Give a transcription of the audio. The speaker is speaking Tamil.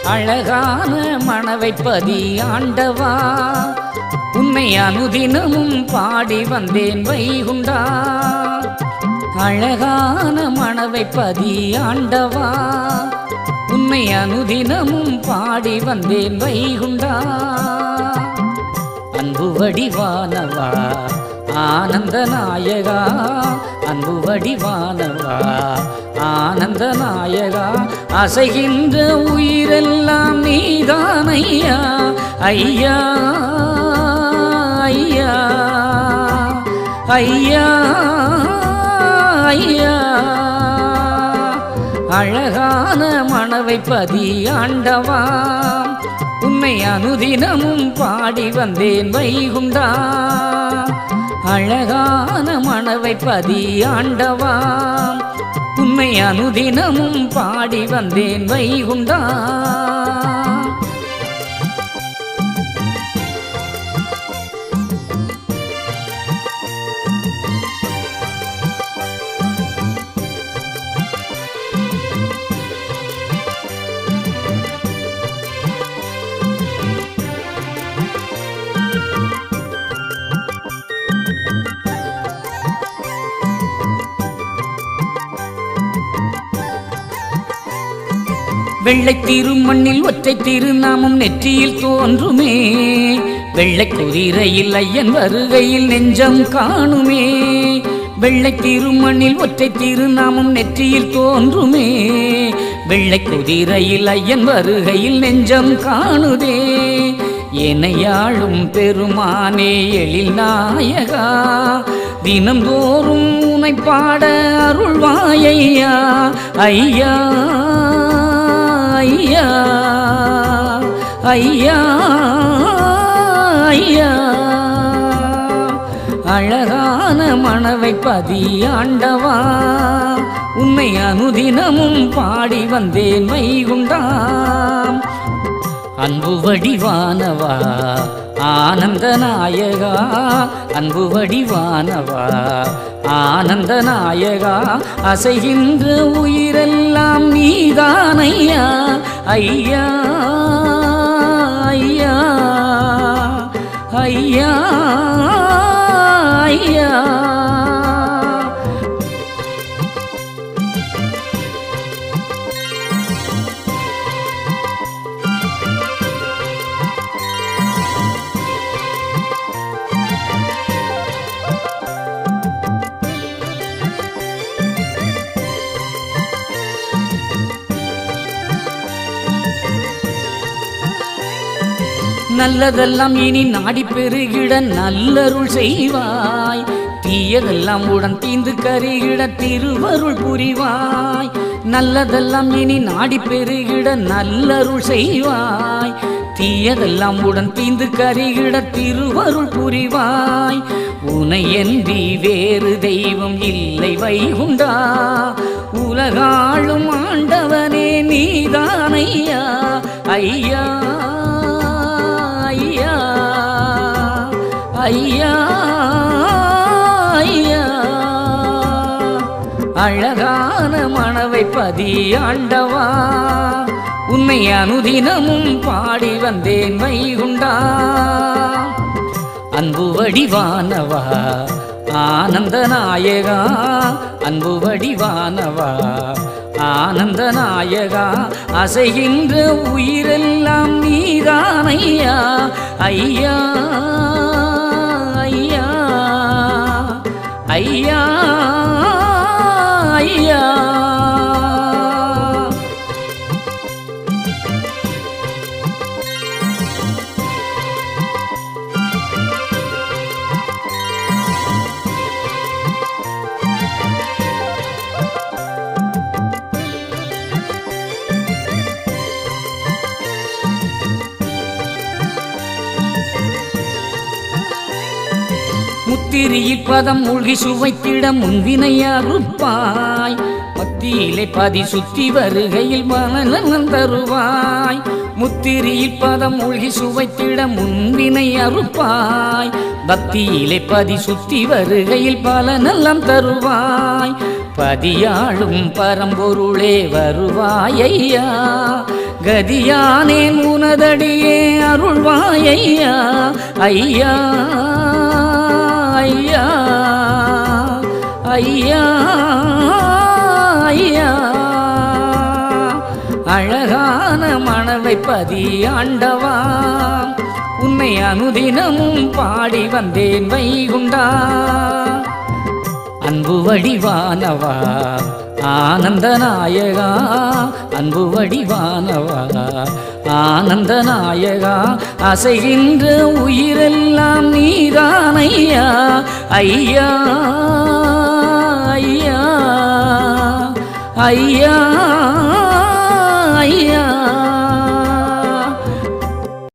அழகான மணவைப்பதி ஆண்டவா, உன்னை அனுதினமும் பாடி வந்தேன் வைகுண்டா. அழகான மணவைப்பதி ஆண்டவா, உன்னை அனுதினமும் பாடி வந்தேன் வைகுண்டா. அன்பு வடிவானவா ஆனந்த நாயகா, அன்பு வடிவானவா ஆனந்த நாயகா, அசைகின்ற உயிரெல்லாம் நீதான் ஐயா. ஐயா ஐயா ஐயா ஐயா. அழகான மணவைப்பதி ஆண்டவா, உன்னை அனுதினமும் பாடி வந்தேன் வைகுண்டா. அழகான மணவைப்பதி ஆண்டவா, உன்னை அனுதினமும் பாடி வந்தேன் வைகுண்டா. வெள்ளை திருமண்ணில் ஒற்றை திருநாமம் நெற்றியில் தோன்றுமே, வெள்ளை குதிரையில் ஐயன் வருகையில் நெஞ்சம் காணுமே. வெள்ளை திருமண்ணில் ஒற்றை திருநாமம் நெற்றியில் தோன்றுமே, வெள்ளை குதிரையில் ஐயன் வருகையில் நெஞ்சம் காணுதே. எனையாளும் பெருமானே எழில் நாயகா, தினந்தோறும் உனை பாட அருள்வாயையா. ஐயா ஐயா ஐயா ஐயா. அழகான மணவைப்பதி ஆண்டவா, உன்னை அனுதினமும் பாடி வந்தேன் வைகுண்டா. அன்பு வடிவானவா ஆனந்த நாயகா, அன்பு வடிவானவா ஆனந்த நாயகா, அசைகின்ற உயிரெல்லாம் நீதான் ஐயா. ஐயா ஐயா ஐயா ஐயா. நல்லதெல்லாம் இனி நாடி பெருகிட நல்லருள் செய்வாய், தீயதெல்லாம் உடன் தீந்து கருகிட திருவருள் புரிவாய். நல்லதெல்லாம் இனி நாடி பெருகிட நல்லருள் செய்வாய், தீயதெல்லாம் உடன் தீந்து கருகிட திருவருள் புரிவாய். உனையன்றி வேறு தெய்வம் இல்லை வைகுண்டா, உலகாளும் ஆண்டவனே நீதான் ஐயா. ஐயா ஐயா ஐயா ஐயா. அழகான மணவைப்பதி ஆண்டவா, உன்னை அனுதினமும் பாடி வந்தேன் வைகுண்டா. அன்பு வடிவானவா ஆனந்த நாயகா, அன்பு வடிவானவா ஆனந்த நாயகா, அசைகின்ற உயிரெல்லாம் நீதான் ஐயா. ஐயா ஐயா ஐயா ஐயா. முத்திரியில் பதம் மூழ்கி சுவைத்திட முன்வினை அறுப்பாய், மத்தியிலே பதி சுத்தி வருகையில் மனநலம் தருவாய். முத்திரியில் பதம் மூழ்கி சுவைத்திட முன்வினை அறுப்பாய் பக்தியிலே பதி சுத்தி வருகையில் பல நல்லம் தருவாய் பதியாளும் பரம்பொருளே வருவாயையா கதியானேன் உனதடியே அருள்வாயையா ஐயா ஐயா ஐயா ஐயா அழகான மணலை பதி ஆண்டவா உன்னை அனுதினமும் பாடி வந்தேன் வைகுண்டா அன்பு வடிவானவா ஆனந்த நாயகா அன்பு வடிவானவா ஆனந்த நாயகா அசைகின்ற உயிரெல்லாம் நீதானையா ஐயா ஐயா ஐயா ஐயா